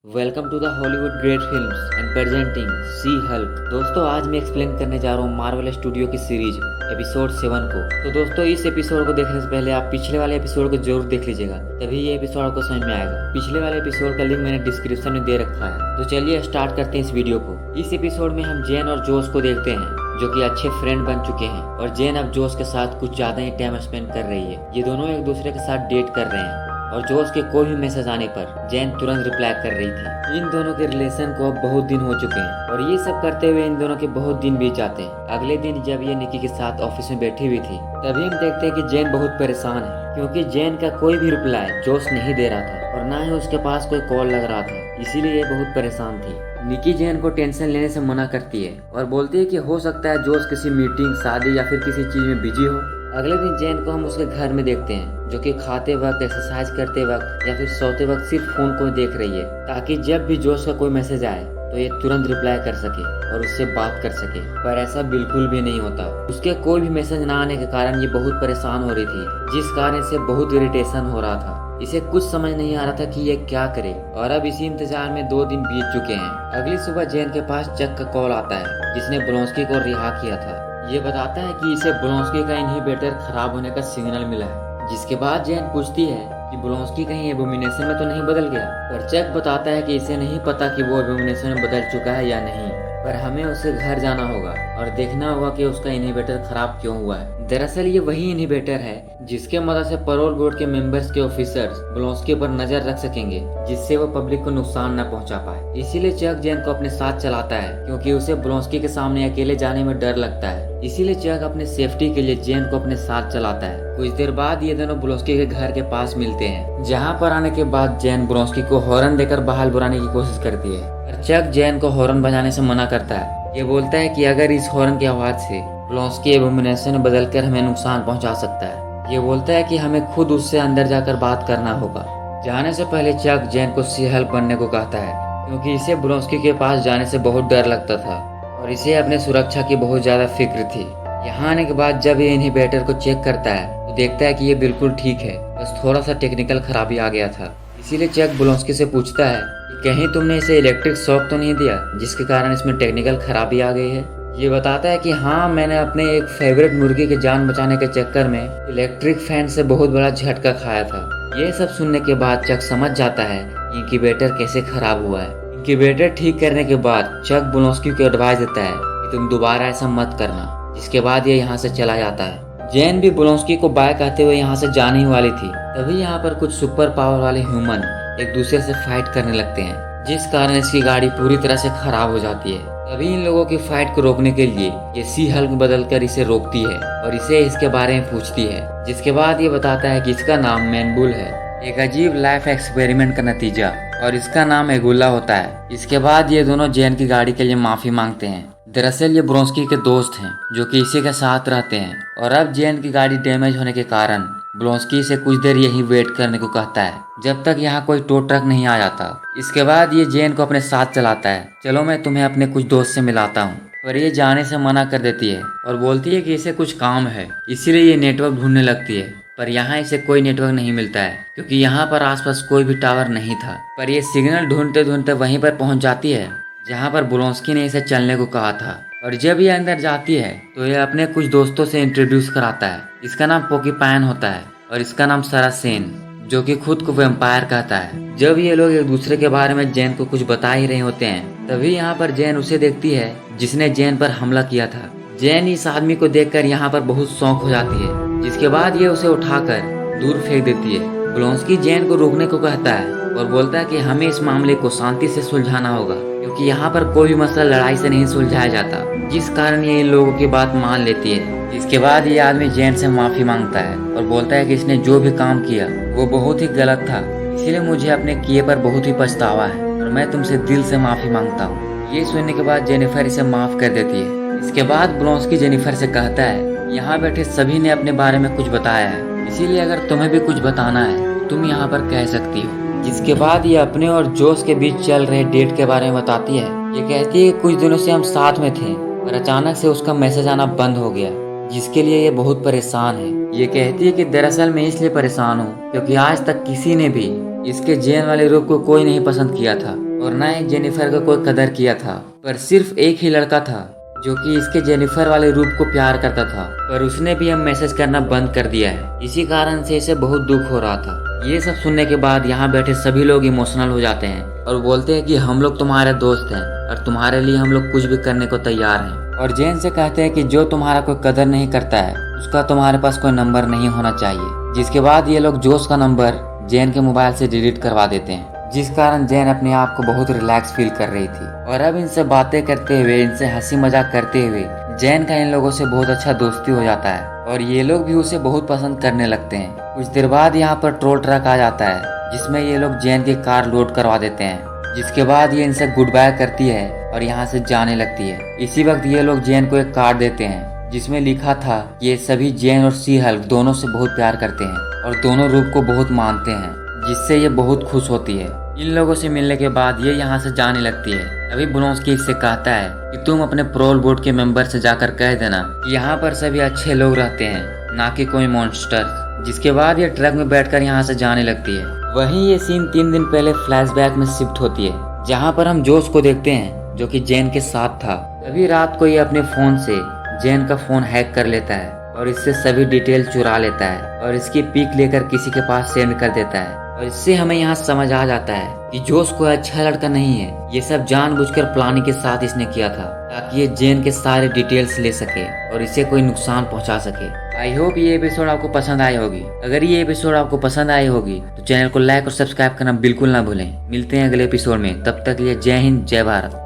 Welcome to the Hollywood great films and presenting she hulk. दोस्तों आज मैं explain करने जा रहा हूँ मार्वल स्टूडियो की सीरीज एपिसोड 7 को। तो दोस्तों इस एपिसोड को देखने से पहले आप पिछले वाले एपिसोड को जरूर देख लीजिएगा, तभी ये एपिसोड आपको समझ में आएगा। पिछले वाले एपिसोड का लिंक मैंने डिस्क्रिप्शन में दे रखा है। तो चलिए स्टार्ट करते हैं इस वीडियो को। इस एपिसोड में हम जेन और जोश को देखते हैं जो कि अच्छे फ्रेंड बन चुके हैं और जेन अब जोश के साथ कुछ ज्यादा ही टाइम स्पेंड कर रही है। ये दोनों एक दूसरे के साथ डेट कर रहे हैं और जोश के कोई भी मैसेज आने पर जेन तुरंत रिप्लाई कर रही थी। इन दोनों के रिलेशन को अब बहुत दिन हो चुके हैं और ये सब करते हुए इन दोनों के बहुत दिन बीत जाते हैं। अगले दिन जब ये निकी के साथ ऑफिस में बैठी हुई थी तभी हम देखते हैं कि जेन बहुत परेशान है क्योंकि जेन का कोई भी रिप्लाई जोश नहीं दे रहा था और ना ही उसके पास कोई कॉल लग रहा था, इसीलिए ये बहुत परेशान थी। निकी जेन को टेंशन लेने से मना करती है और बोलती है कि हो सकता है जोश किसी मीटिंग, शादी या फिर किसी चीज में बिजी हो। अगले दिन जेन को हम उसके घर में देखते हैं जो कि खाते वक्त, एक्सरसाइज करते वक्त या फिर सोते वक्त सिर्फ फोन को देख रही है ताकि जब भी जोश का कोई मैसेज आए तो ये तुरंत रिप्लाई कर सके और उससे बात कर सके। पर ऐसा बिल्कुल भी नहीं होता। उसके कोई भी मैसेज ना आने के कारण ये बहुत परेशान हो रही थी, जिस कारण इसे बहुत इरिटेशन हो रहा था। इसे कुछ समझ नहीं आ रहा था कि ये क्या करे और अब इसी इंतजार में 2 दिन बीत चुके हैं। अगली सुबह जेन के पास चक का कॉल आता है जिसने ब्रोंस्की को रिहा किया था। ये बताता है कि इसे ब्रोंस्की का इनहिबिटर खराब होने का सिग्नल मिला है, जिसके बाद जेन पूछती है कि ब्रोंस्की कहीं एबोमिनेशन में तो नहीं बदल गया। पर चक बताता है कि इसे नहीं पता कि वो एबोमिनेशन में बदल चुका है या नहीं, पर हमें उसे घर जाना होगा और देखना होगा कि उसका इनहिबिटर खराब क्यों हुआ है। दरअसल ये वही इनहिबिटर है जिसके मदद से पैरोल बोर्ड के मेंबर्स के ऑफिसर्स ब्रोंस्की पर नजर रख सकेंगे, जिससे वो पब्लिक को नुकसान न पहुंचा पाए। इसीलिए चक जेन को अपने साथ चलाता है क्योंकि उसे ब्रोंस्की के सामने अकेले जाने में डर लगता है। इसीलिए चक अपने सेफ्टी के लिए जेन को अपने साथ चलाता है। कुछ देर बाद ये दोनों ब्रोंस्की के घर के पास मिलते हैं, जहाँ पर आने के बाद जेन ब्रोंस्की को हॉर्न देकर बाहर बुलाने की कोशिश करती है। चक जेन को हॉर्न बजाने से मना करता है। ये बोलता है कि अगर इस हॉर्न की आवाज से ब्रोंस्की एबोमिनेशन में बदलकर हमें नुकसान पहुंचा सकता है। ये बोलता है कि हमें खुद उससे अंदर जाकर बात करना होगा। जाने से पहले चक जेन को सी हेल्प बनने को कहता है क्योंकि इसे ब्रोंस्की के पास जाने से बहुत डर लगता था और इसे अपने सुरक्षा की बहुत ज्यादा फिक्र थी। यहाँ आने के बाद जब ये इनहिबिटर को चेक करता है तो देखता है कि ये बिल्कुल ठीक है, बस थोड़ा सा टेक्निकल खराबी आ गया था। इसीलिए चक ब्रोंस्की से पूछता है कि कहीं तुमने इसे इलेक्ट्रिक शॉक तो नहीं दिया जिसके कारण इसमें टेक्निकल खराबी आ गई है। ये बताता है कि हाँ, मैंने अपने एक फेवरेट मुर्गी की जान बचाने के चक्कर में इलेक्ट्रिक फैन से बहुत बड़ा झटका खाया था। ये सब सुनने के बाद चक समझ जाता है कि इंक्यूबेटर कैसे खराब हुआ है। इंक्यूबेटर ठीक करने के बाद चक ब्रोंस्की को एडवाइस देता है कि तुम दोबारा ऐसा मत करना, जिसके बाद ये यहाँ से चला जाता है। जेन भी ब्रोंस्की को बाय कहते हुए यहाँ से जाने ही वाली थी, तभी यहाँ पर कुछ सुपर पावर वाले ह्यूमन एक दूसरे से फाइट करने लगते हैं, जिस कारण इसकी गाड़ी पूरी तरह से खराब हो जाती है। तभी इन लोगों की फाइट को रोकने के लिए ये सी हल्क बदलकर इसे रोकती है और इसे इसके बारे में पूछती है, जिसके बाद ये बताता है कि इसका नाम मैनबुल है, एक अजीब लाइफ एक्सपेरिमेंट का नतीजा, और इसका नाम एगुला होता है। इसके बाद ये दोनों जेन की गाड़ी के लिए माफी मांगते हैं। दरअसल ये ब्रोंस्की के दोस्त हैं जो कि इसी के साथ रहते हैं और अब जेन की गाड़ी डैमेज होने के कारण ब्रोंस्की से कुछ देर यही वेट करने को कहता है जब तक यहाँ कोई टो ट्रक नहीं आ जाता। इसके बाद ये जेन को अपने साथ चलाता है। चलो मैं तुम्हें अपने कुछ दोस्त से मिलाता हूँ, पर ये जाने से मना कर देती है और बोलती है कि इसे कुछ काम है, इसीलिए ये नेटवर्क ढूंढने लगती है। पर यहाँ इसे कोई नेटवर्क नहीं मिलता है क्योंकि यहाँ पर आसपास कोई भी टावर नहीं था। पर ये सिग्नल ढूंढते ढूंढते वहीं पर पहुंच जाती है जहाँ पर ब्रोंस्की ने इसे चलने को कहा था। और जब ये अंदर जाती है तो ये अपने कुछ दोस्तों से इंट्रोड्यूस कराता है। इसका नाम पोकीपाइन होता है और इसका नाम सरासेन, जो कि खुद को वैम्पायर कहता है। जब ये लोग एक दूसरे के बारे में जेन को कुछ बता ही रहे होते हैं तभी यहाँ पर जेन उसे देखती है जिसने जेन पर हमला किया था। जेन इस आदमी को देखकर यहाँ पर बहुत शौक हो जाती है, जिसके बाद ये उसे उठाकर दूर फेंक देती है। ब्रोंस्की जेन को रोकने को कहता है और बोलता है कि हमें इस मामले को शांति से सुलझाना होगा क्योंकि यहाँ पर कोई भी मसला लड़ाई से नहीं सुलझाया जाता, जिस कारण ये इन लोगों की बात मान लेती है। इसके बाद ये आदमी जेन से माफी मांगता है और बोलता है कि इसने जो भी काम किया वो बहुत ही गलत था, इसीलिए मुझे अपने किए पर बहुत ही पछतावा है और मैं तुमसे दिल से माफी मांगता हूँ। ये सुनने के बाद जेनिफर इसे माफ कर देती है। इसके बाद ब्रोंस्की जेनिफर से कहता है यहाँ बैठे सभी ने अपने बारे में कुछ बताया है, इसीलिए अगर तुम्हें भी कुछ बताना है तुम यहाँ पर कह सकती हो। जिसके बाद ये अपने और जोश के बीच चल रहे डेट के बारे में बताती है। ये कहती है कुछ दिनों से हम साथ में थे और अचानक से उसका मैसेज आना बंद हो गया, जिसके लिए ये बहुत परेशान है। ये कहती है कि दरअसल मैं इसलिए परेशान हूँ क्योंकि आज तक किसी ने भी इसके जेन वाले रूप को कोई नहीं पसंद किया था और न ही जेनिफर का कोई कदर किया था, पर सिर्फ एक ही लड़का था जो कि इसके जेनिफर वाले रूप को प्यार करता था, पर उसने भी अब मैसेज करना बंद कर दिया है। इसी कारण से इसे बहुत दुख हो रहा था। ये सब सुनने के बाद यहाँ बैठे सभी लोग इमोशनल हो जाते हैं और बोलते हैं कि हम लोग तुम्हारे दोस्त हैं और तुम्हारे लिए हम लोग कुछ भी करने को तैयार हैं। और जेन से कहते हैं कि जो तुम्हारा कोई कदर नहीं करता है उसका तुम्हारे पास कोई नंबर नहीं होना चाहिए। जिसके बाद ये लोग जोश का नंबर जेन के मोबाइल से डिलीट करवा देते हैं, जिस कारण जेन अपने आप को बहुत रिलैक्स फील कर रही थी। और अब इनसे बातें करते हुए, इनसे हंसी मजाक करते हुए जेन का इन लोगों से बहुत अच्छा दोस्ती हो जाता है और ये लोग भी उसे बहुत पसंद करने लगते हैं। कुछ देर बाद यहाँ पर ट्रोल ट्रक आ जाता है जिसमें ये लोग जेन की कार लोड करवा देते हैं, जिसके बाद ये इनसे गुड बाय करती है और यहाँ से जाने लगती है। इसी वक्त ये लोग जेन को एक कार्ड देते हैं जिसमें लिखा था ये सभी जेन और सी हल्क दोनों से बहुत प्यार करते हैं और दोनों रूप को बहुत मानते हैं, जिससे ये बहुत खुश होती है। इन लोगों से मिलने के बाद ये यहाँ से जाने लगती है। तभी ब्रोंस्की इससे कहता है कि तुम अपने प्रोल बोर्ड के मेंबर से जाकर कह देना कि यहाँ पर सभी अच्छे लोग रहते हैं, ना कि कोई मॉन्स्टर। जिसके बाद ये ट्रक में बैठकर यहाँ से जाने लगती है। वहीं ये सीन 3 दिन पहले फ्लैशबैक में शिफ्ट होती है, जहाँ पर हम जोश को देखते हैं जो कि जेन के साथ था। तभी रात को ये अपने फोन से जेन का फोन हैक कर लेता है और इससे सभी डिटेल चुरा लेता है और इसकी पिक लेकर किसी के पास सेंड कर देता है। और इससे हमें यहाँ समझ आ जाता है कि जोश कोई अच्छा लड़का नहीं है। ये सब जानबूझकर प्लानिंग के साथ इसने किया था ताकि ये जेन के सारे डिटेल्स ले सके और इसे कोई नुकसान पहुंचा सके। आई होप ये एपिसोड आपको पसंद आई होगी। अगर ये एपिसोड आपको पसंद आई होगी तो चैनल को लाइक और सब्सक्राइब करना बिल्कुल ना भूलें। मिलते हैं अगले एपिसोड में, तब तक के लिए जय हिंद जय भारत।